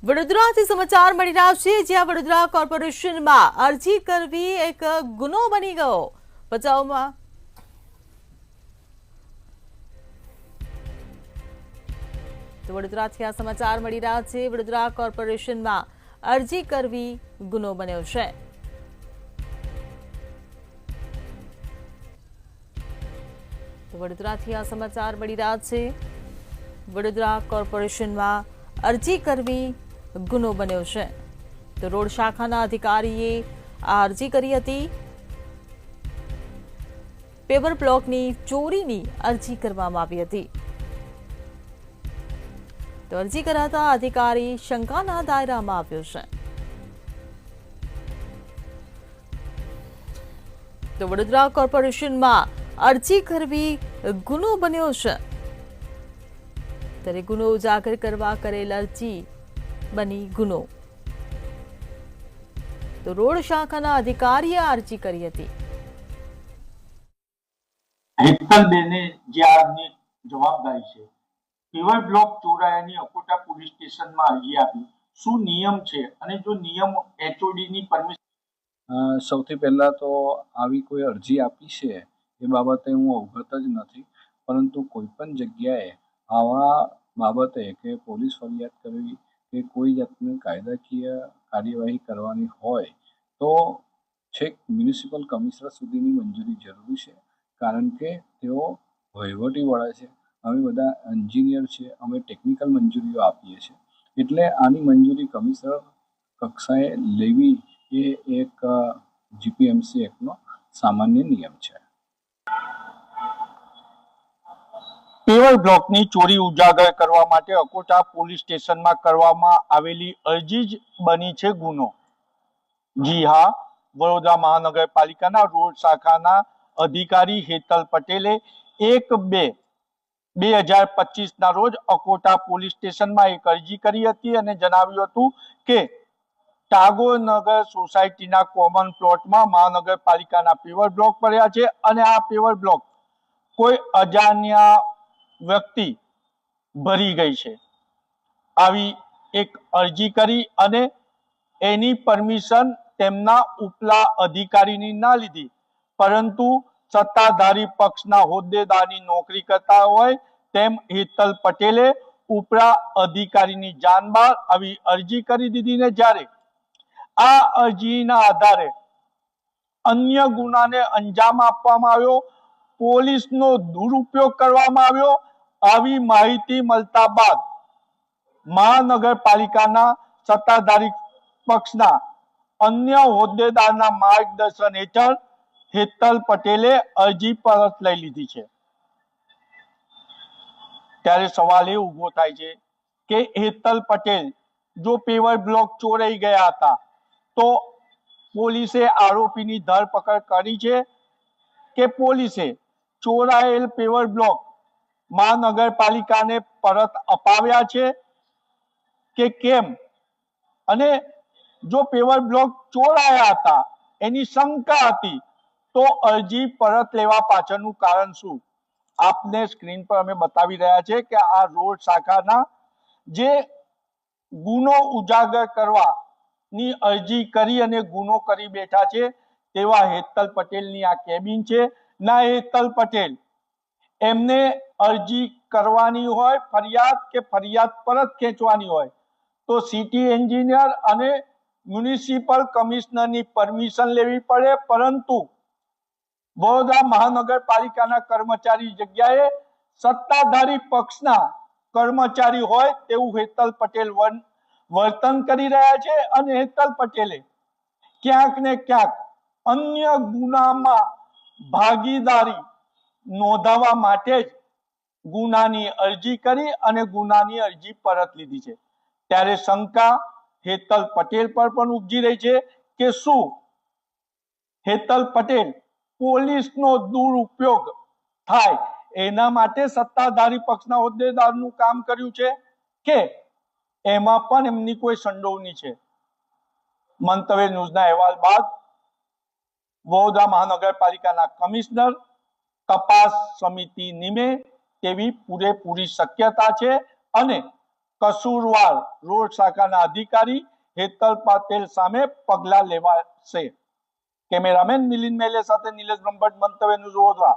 વડોદરાથી સમાચાર મળી રહ્યા છે, જ્યાં વડોદરા કોર્પોરેશનમાં અરજી કરવી એક ગુનો બની ગયો. ભચાઉમાં વડોદરાથી આ સમાચાર મળી રહ્યા છે. વડોદરા કોર્પોરેશનમાં અરજી કરવી ગુનો બન્યો છે. વડોદરાથી આ સમાચાર મળી રહ્યા છે. વડોદરા કોર્પોરેશનમાં અરજી કરવી ગુનો બન્યો છે. તો રોડ શાખાના અધિકારીએ આ અરજી કરી હતી. પેવર બ્લોકની ચોરીની અરજી કરવામાં આવી હતી. તો અરજી કરાતા અધિકારી શંકાના દાયરામાં આવ્યો છે. તો વડોદરા કોર્પોરેશનમાં અરજી કરવી ગુનો બન્યો છે. ત્યારે ગુનો ઉજાગર કરવા કરેલ અરજી બની ગુનો. તો રોડ શાખાના અધિકારીએ અરજી કરી હતી. હેતલબેને જે આજની જવાબદારી છે, પેવર બ્લોક ચોરાયાની અકોટા પોલીસ સ્ટેશનમાં અરજી આપી. શું નિયમ છે અને જો નિયમ એચઓડી ની પરમિશન? સૌથી પહેલા તો આવી કોઈ અરજી આપી છે એ બાબતે હું અવગત જ નથી, પરંતુ કોઈ પણ જગ્યાએ આવા બાબતે કે પોલીસ ફરિયાદ કરવી કે કોઈ જાતની કાયદાકીય કાર્યવાહી કરવાની હોય તો છેક મ્યુનિસિપલ કમિશનર સુધીની મંજૂરી જરૂરી છે, કારણ કે તેઓ વહીવટીવાળા છે. અમે બધા એન્જિનિયર છે, અમે ટેકનિકલ મંજૂરીઓ આપીએ છીએ, એટલે આની મંજૂરી કમિશનર કક્ષાએ લેવી એ એક જીપીએમસી એક્ટનો સામાન્ય નિયમ છે. પેવર બ્લોકની ચોરી ઉજાગર કરવા માટે અકોટા પોલીસ સ્ટેશનમાં કરવામાં આવેલી અરજી જ બની છે ગુનો. જી હા, વડોદરા મહાનગરપાલિકાના રોડ શાખાના અધિકારી હેતલ પટેલે 1/2/2025 ના રોજ અકોટા પોલીસ સ્ટેશનમાં એક અરજી કરી હતી અને જણાવ્યું હતું કે ટાગોરનગર સોસાયટીના કોમન પ્લોટમાં મહાનગરપાલિકાના પેવર બ્લોક પડ્યા છે અને આ પેવર બ્લોક કોઈ અજાણ્યા વ્યક્તિ ભરી ગઈ છે. આવી એક અરજી કરી અને એની પરમિશન તેમના ઉપલા અધિકારીની ના લીધી, પરંતુ સત્તાધારી પક્ષના હોદ્દેદારની નોકરી કરતા હોય તેમ હેતલ પટેલે ઉપલા અધિકારીની જાણ બહાર આવી અરજી કરી દીધી ને જ્યારે આ અરજીના આધારે અન્ય ગુનાને અંજામ આપવામાં આવ્યો, પોલીસનો દુરુપયોગ કરવામાં આવ્યો. આવી માહિતી મળતા બાદ મહાનગરપાલિકાના સત્તાધારી પક્ષના અન્ય હોદ્દેદારના માર્ગદર્શન હેઠળ હેતલ પટેલે અરજી પરત લઈ લીધી છે. ત્યારે સવાલ એ ઉભો થાય છે કે હેતલ પટેલ જો પેવર બ્લોક ચોરાઈ ગયા હતા તો પોલીસે આરોપીની ધરપકડ કરી છે કે પોલીસે ચોરાયેલ પેવર બ્લોક મહાનગરપાલિકાને પરત અપાવ્યા છે કે કેમ? અને જો પેવર બ્લોક ચોરાયા હતા, એની શંકા હતી, તો અરજી પરત લેવા પાછળનું કારણ શું? આપને સ્ક્રીન પર અમે બતાવી રહ્યા છે કે આ રોડ શાખાના જે ગુનો ઉજાગર કરવાની અરજી કરી અને ગુનો કરી બેઠા છે તેવા હેતલ પટેલની આ કેબિન છે. ના હેતલ પટેલ એમને અરજી કરવાની હોય ફરિયાદ કે ફરિયાદ પરત ખેંચવાની હોય તો સિટી એન્જિનિયર અને મ્યુનિસિપલ કમિશનરની પરમિશન લેવી પડે, પરંતુ વડોદરા મહાનગરપાલિકાના કર્મચારી જગ્યાએ સત્તાધારી પક્ષના કર્મચારી હોય તેવું હેતલ પટેલ વર્તન કરી રહ્યા છે. અને હેતલ પટેલે ક્યાંક ને ક્યાંક અન્ય ગુનામાં ભાગીદારી નોંધાવવા માટે જ ગુનાની અરજી કરી અને ગુનાની અરજી પરત લીધી છે. ત્યારે શંકા હેતલ પટેલ પર પણ ઉપજી રહી છે કે શું હેતલ પટેલ પોલીસનો દુરુપયોગ થાય એના માટે સત્તાધારી પક્ષના હોદ્દેદારનું કામ કર્યું છે કે એમાં પણ એમની કોઈ સંડોવણી છે? મંતવ્ય ન્યૂઝના અહેવાલ બાદ વડોદરા મહાનગરપાલિકાના કમિશનર તપાસ સમિતિ નિમે તેવી પૂરેપૂરી શક્યતા છે અને કસૂરવાર રોડ શાખાના અધિકારી હેતલ પટેલ સામે પગલા લેવાશે. કેમેરામેન મિલિંદ મેલે સાથે નિલેશ બ્રહ્મભટ્ટ, મંતવ્ય ન્યૂઝ વડોદરા.